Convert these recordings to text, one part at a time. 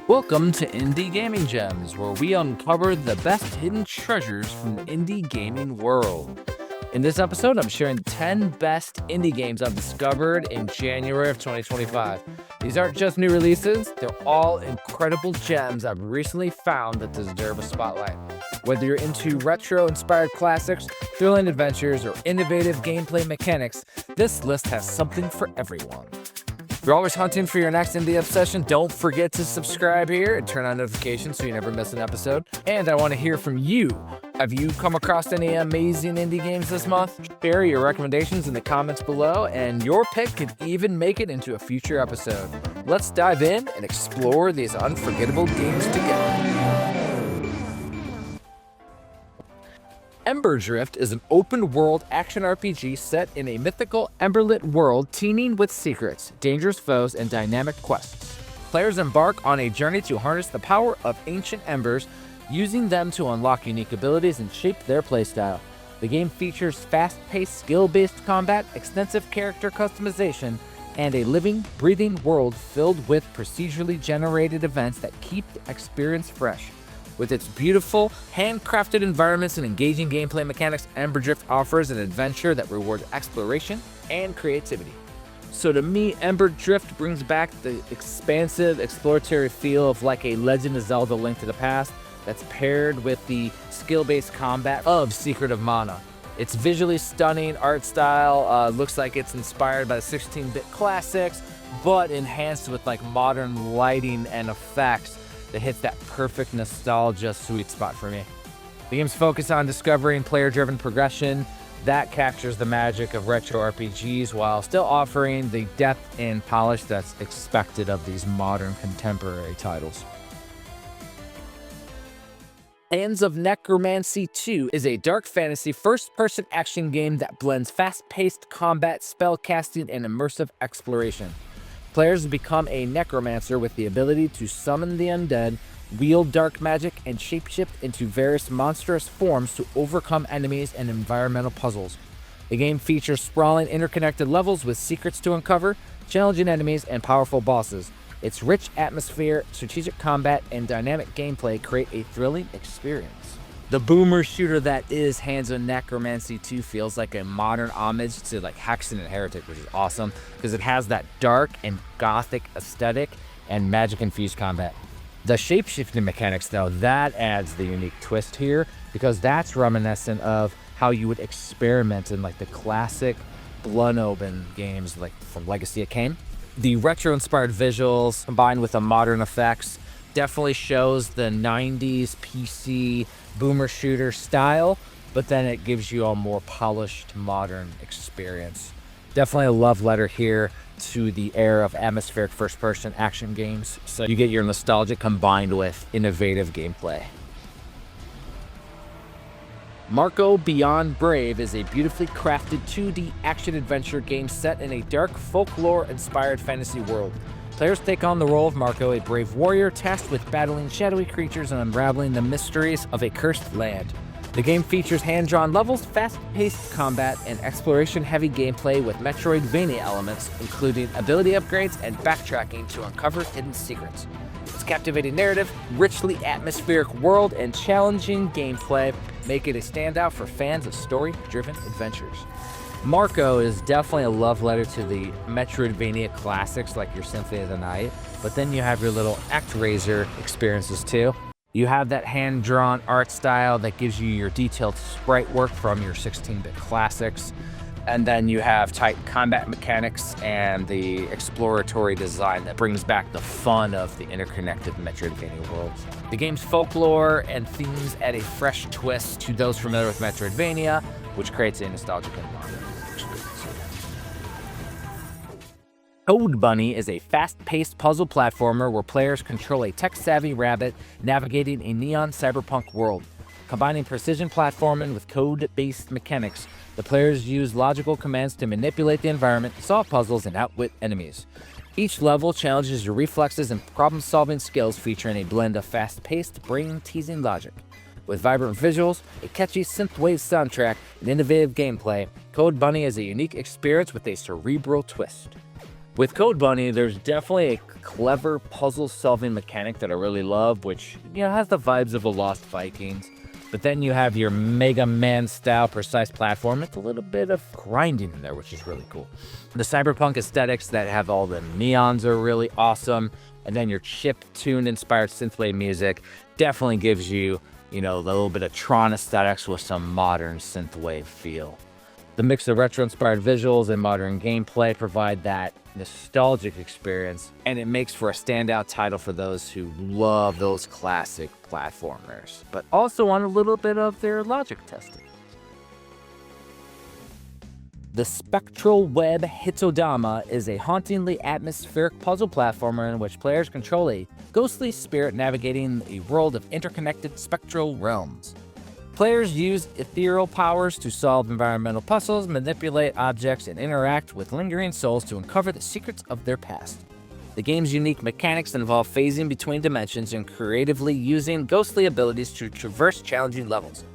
Welcome to Indie Gaming Gems, where we uncover the best hidden treasures from the indie gaming world. In this episode, I'm sharing 10 best indie games I've discovered in January of 2025. These aren't just new releases, they're all incredible gems I've recently found that deserve a spotlight. Whether you're into retro-inspired classics, thrilling adventures, or innovative gameplay mechanics, this list has something for everyone. If you're always hunting for your next indie obsession, don't forget to subscribe here and turn on notifications so you never miss an episode. And I want to hear from you. Have you come across any amazing indie games this month? Share your recommendations in the comments below, and your pick could even make it into a future episode. Let's dive in and explore these unforgettable games together. Emberdrift is an open-world action RPG set in a mythical emberlit world teeming with secrets, dangerous foes, and dynamic quests. Players embark on a journey to harness the power of ancient embers, using them to unlock unique abilities and shape their playstyle. The game features fast-paced, skill-based combat, extensive character customization, and a living, breathing world filled with procedurally generated events that keep the experience fresh. With its beautiful, handcrafted environments and engaging gameplay mechanics, Emberdrift offers an adventure that rewards exploration and creativity. So to me, Emberdrift brings back the expansive, exploratory feel of like a Legend of Zelda: Link to the Past that's paired with the skill-based combat of Secret of Mana. It's visually stunning art style, looks like it's inspired by the 16-bit classics, but enhanced with like modern lighting and effects that hits that perfect nostalgia sweet spot for me. The game's focus on discovering player-driven progression that captures the magic of retro RPGs while still offering the depth and polish that's expected of these modern contemporary titles. Hands of Necromancy II is a dark fantasy first-person action game that blends fast-paced combat, spellcasting, and immersive exploration. Players become a necromancer with the ability to summon the undead, wield dark magic, and shapeshift into various monstrous forms to overcome enemies and environmental puzzles. The game features sprawling, interconnected levels with secrets to uncover, challenging enemies, and powerful bosses. Its rich atmosphere, strategic combat, and dynamic gameplay create a thrilling experience. The boomer shooter that is Hands of Necromancy II feels like a modern homage to like Hexen and Heretic, which is awesome because it has that dark and gothic aesthetic and magic-infused combat. The shape-shifting mechanics, though, that adds the unique twist here because that's reminiscent of how you would experiment in like the classic Blood-Open games like from Legacy of Kain. The retro-inspired visuals combined with the modern effects definitely shows the 90s PC boomer shooter style, but then it gives you a more polished modern experience. Definitely a love letter here to the era of atmospheric first-person action games, so you get your nostalgia combined with innovative gameplay. Marko Beyond Brave is a beautifully crafted 2D action-adventure game set in a dark, folklore-inspired fantasy world. Players take on the role of Marko, a brave warrior tasked with battling shadowy creatures and unraveling the mysteries of a cursed land. The game features hand-drawn levels, fast-paced combat, and exploration-heavy gameplay with Metroidvania elements, including ability upgrades and backtracking to uncover hidden secrets. Its captivating narrative, richly atmospheric world, and challenging gameplay make it a standout for fans of story-driven adventures. Marko is definitely a love letter to the Metroidvania classics like your Symphony of the Night, but then you have your little ActRaiser experiences too. You have that hand-drawn art style that gives you your detailed sprite work from your 16-bit classics, and then you have tight combat mechanics and the exploratory design that brings back the fun of the interconnected Metroidvania worlds. The game's folklore and themes add a fresh twist to those familiar with Metroidvania, which creates a nostalgic and modern experience. Code Bunny is a fast-paced puzzle platformer where players control a tech-savvy rabbit navigating a neon cyberpunk world. Combining precision platforming with code-based mechanics, the players use logical commands to manipulate the environment, solve puzzles, and outwit enemies. Each level challenges your reflexes and problem-solving skills, featuring a blend of fast-paced, brain-teasing logic. With vibrant visuals, a catchy synthwave soundtrack, and innovative gameplay, Code Bunny is a unique experience with a cerebral twist. With Code Bunny, there's definitely a clever puzzle-solving mechanic that I really love, which, has the vibes of the Lost Vikings. But then you have your Mega Man-style precise platform. It's a little bit of grinding in there, which is really cool. The cyberpunk aesthetics that have all the neons are really awesome. And then your chiptune-inspired synthwave music definitely gives you, a little bit of Tron aesthetics with some modern synthwave feel. The mix of retro-inspired visuals and modern gameplay provide that nostalgic experience, and it makes for a standout title for those who love those classic platformers, but also want a little bit of their logic testing. The Spectral Web Hitodama is a hauntingly atmospheric puzzle platformer in which players control a ghostly spirit navigating a world of interconnected spectral realms. Players use ethereal powers to solve environmental puzzles, manipulate objects, and interact with lingering souls to uncover the secrets of their past. The game's unique mechanics involve phasing between dimensions and creatively using ghostly abilities to traverse challenging levels.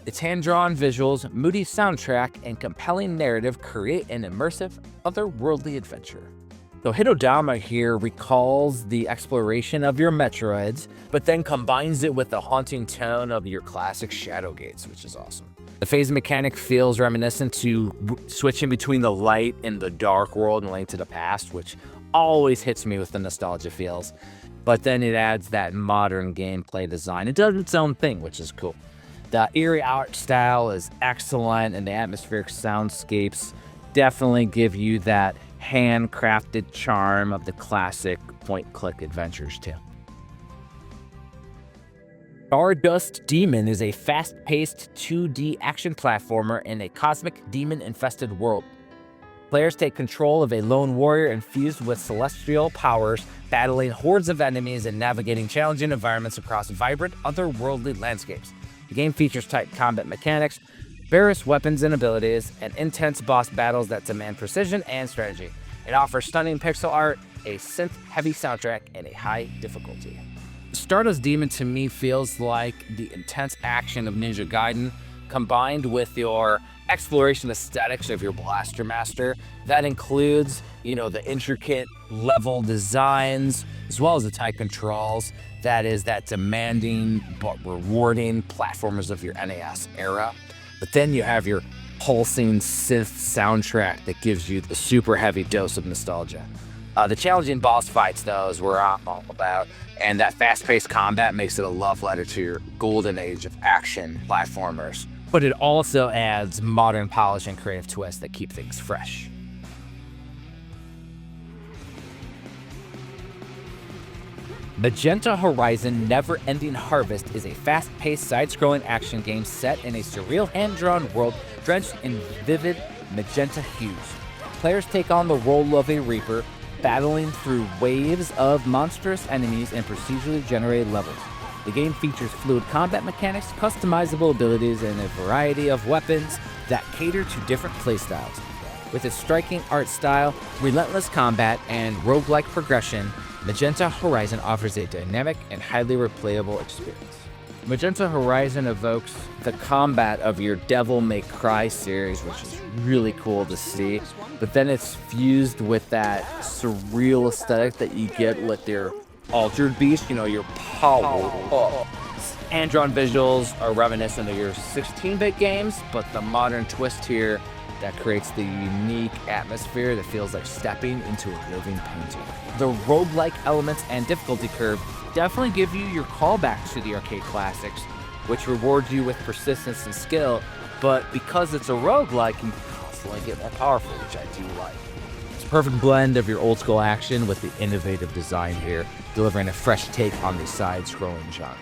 Its hand-drawn visuals, moody soundtrack, and compelling narrative create an immersive, otherworldly adventure. So Hitodama here recalls the exploration of your Metroids, but then combines it with the haunting tone of your classic Shadow Gates, which is awesome. The phase mechanic feels reminiscent to switching between the light and the dark world and Link to the Past, which always hits me with the nostalgia feels. But then it adds that modern gameplay design. It does its own thing, which is cool. The eerie art style is excellent, and the atmospheric soundscapes definitely give you that handcrafted charm of the classic point-click adventures too. Stardust Demon is a fast-paced 2D action platformer in a cosmic demon-infested world. Players take control of a lone warrior infused with celestial powers, battling hordes of enemies and navigating challenging environments across vibrant, otherworldly landscapes. The game features tight combat mechanics, various weapons and abilities, and intense boss battles that demand precision and strategy. It offers stunning pixel art, a synth-heavy soundtrack, and a high difficulty. Stardust Demon to me feels like the intense action of Ninja Gaiden combined with your exploration aesthetics of your Blaster Master. That includes, the intricate level designs as well as the tight controls. That is that demanding but rewarding platformers of your NES era. But then you have your pulsing synth soundtrack that gives you the super heavy dose of nostalgia. The challenging boss fights, though, is where I'm all about, and that fast-paced combat makes it a love letter to your golden age of action platformers. But it also adds modern polish and creative twists that keep things fresh. Magenta Horizon Neverending Harvest is a fast-paced side-scrolling action game set in a surreal hand-drawn world drenched in vivid magenta hues. Players take on the role of a Reaper, battling through waves of monstrous enemies and procedurally generated levels. The game features fluid combat mechanics, customizable abilities, and a variety of weapons that cater to different playstyles. With its striking art style, relentless combat, and roguelike progression, Magenta Horizon offers a dynamic and highly replayable experience. Magenta Horizon evokes the combat of your Devil May Cry series, which is really cool to see, but then it's fused with that surreal aesthetic that you get with your Altered Beast, your power up. Hand-drawn visuals are reminiscent of your 16-bit games, but the modern twist here that creates the unique atmosphere that feels like stepping into a living painting. The roguelike elements and difficulty curve definitely give you your callbacks to the arcade classics, which rewards you with persistence and skill, but because it's a roguelike, you constantly get more powerful, which I do like. It's a perfect blend of your old school action with the innovative design here, delivering a fresh take on the side-scrolling genre.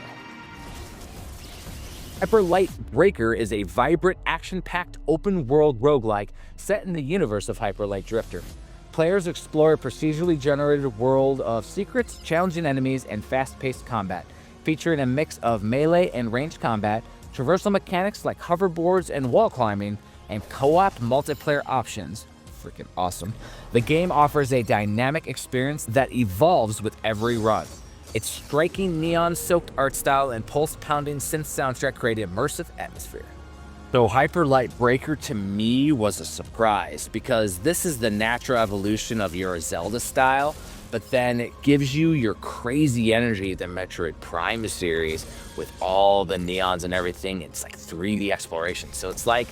Hyperlight Breaker is a vibrant, action-packed, open-world roguelike set in the universe of Hyperlight Drifter. Players explore a procedurally generated world of secrets, challenging enemies, and fast-paced combat, featuring a mix of melee and ranged combat, traversal mechanics like hoverboards and wall climbing, and co-op multiplayer options. Freaking awesome. The game offers a dynamic experience that evolves with every run. Its striking neon-soaked art style and pulse-pounding synth soundtrack create an immersive atmosphere. So Hyperlight Breaker to me was a surprise because this is the natural evolution of your Zelda style, but then it gives you your crazy energy, the Metroid Prime series with all the neons and everything. It's like 3D exploration. So it's like,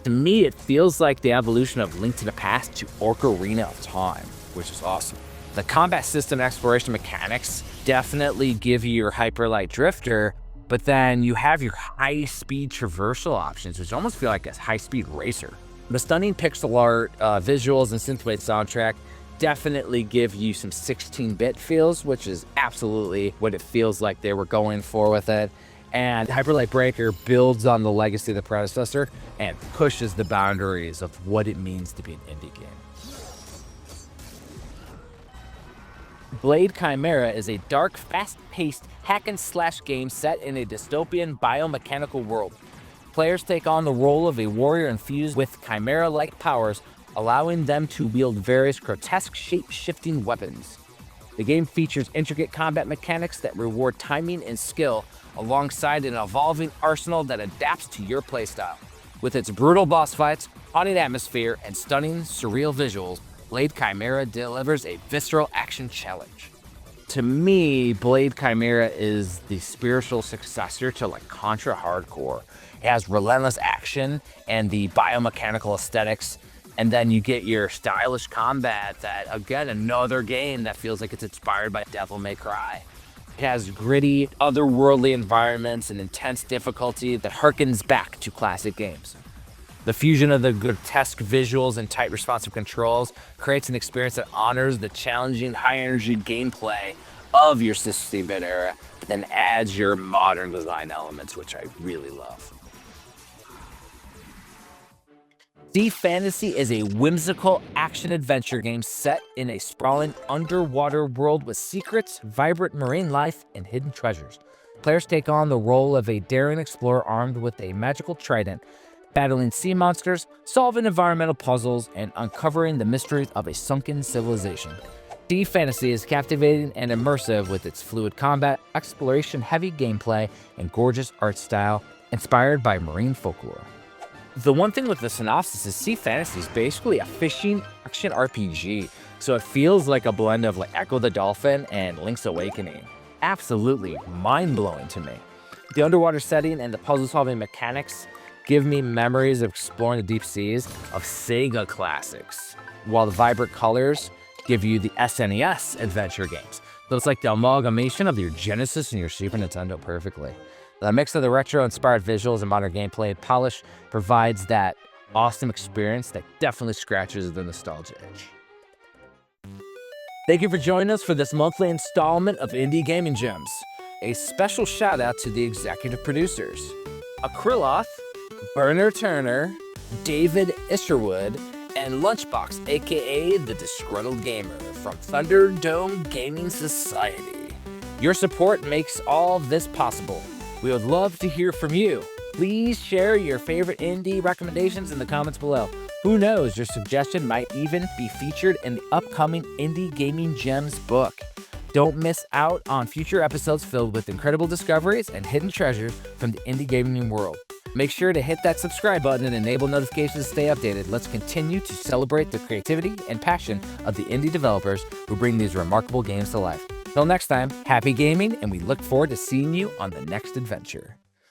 to me, it feels like the evolution of Link to the Past to Ocarina of Time, which is awesome. The combat system exploration mechanics definitely give you your Hyperlight Drifter, but then you have your high-speed traversal options, which almost feel like a high-speed racer. The stunning pixel art, visuals, and synthwave soundtrack definitely give you some 16-bit feels, which is absolutely what it feels like they were going for with it. And Hyperlight Breaker builds on the legacy of the predecessor and pushes the boundaries of what it means to be an indie game. Blade Chimera is a dark, fast-paced hack-and-slash game set in a dystopian biomechanical world. Players take on the role of a warrior infused with chimera-like powers, allowing them to wield various grotesque shape-shifting weapons. The game features intricate combat mechanics that reward timing and skill, alongside an evolving arsenal that adapts to your playstyle. With its brutal boss fights, haunting atmosphere, and stunning, surreal visuals, Blade Chimera delivers a visceral action challenge. To me, Blade Chimera is the spiritual successor to like Contra Hardcore. It has relentless action and the biomechanical aesthetics, and then you get your stylish combat that, again, another game that feels like it's inspired by Devil May Cry. It has gritty, otherworldly environments and intense difficulty that harkens back to classic games. The fusion of the grotesque visuals and tight responsive controls creates an experience that honors the challenging, high-energy gameplay of your 16-bit era, but then adds your modern design elements, which I really love. Sea Fantasy is a whimsical action-adventure game set in a sprawling underwater world with secrets, vibrant marine life, and hidden treasures. Players take on the role of a daring explorer armed with a magical trident, battling sea monsters, solving environmental puzzles, and uncovering the mysteries of a sunken civilization. Sea Fantasy is captivating and immersive with its fluid combat, exploration-heavy gameplay, and gorgeous art style inspired by marine folklore. The one thing with the synopsis is Sea Fantasy is basically a fishing action RPG, so it feels like a blend of like Echo the Dolphin and Link's Awakening. Absolutely mind-blowing to me. The underwater setting and the puzzle-solving mechanics give me memories of exploring the deep seas of Sega classics, while the vibrant colors give you the SNES adventure games. So it's like the amalgamation of your Genesis and your Super Nintendo perfectly. The mix of the retro-inspired visuals and modern gameplay and polish provides that awesome experience that definitely scratches the nostalgia itch. Thank you for joining us for this monthly installment of Indie Gaming Gems. A special shout out to the executive producers, Akriloth, Burner Turner, David Isherwood, and Lunchbox, aka the Disgruntled Gamer from Thunderdome Gaming Society. Your support makes all this possible. We would love to hear from you. Please share your favorite indie recommendations in the comments below. Who knows, your suggestion might even be featured in the upcoming Indie Gaming Gems book. Don't miss out on future episodes filled with incredible discoveries and hidden treasures from the indie gaming world. Make sure to hit that subscribe button and enable notifications to stay updated. Let's continue to celebrate the creativity and passion of the indie developers who bring these remarkable games to life. Till next time, happy gaming, and we look forward to seeing you on the next adventure.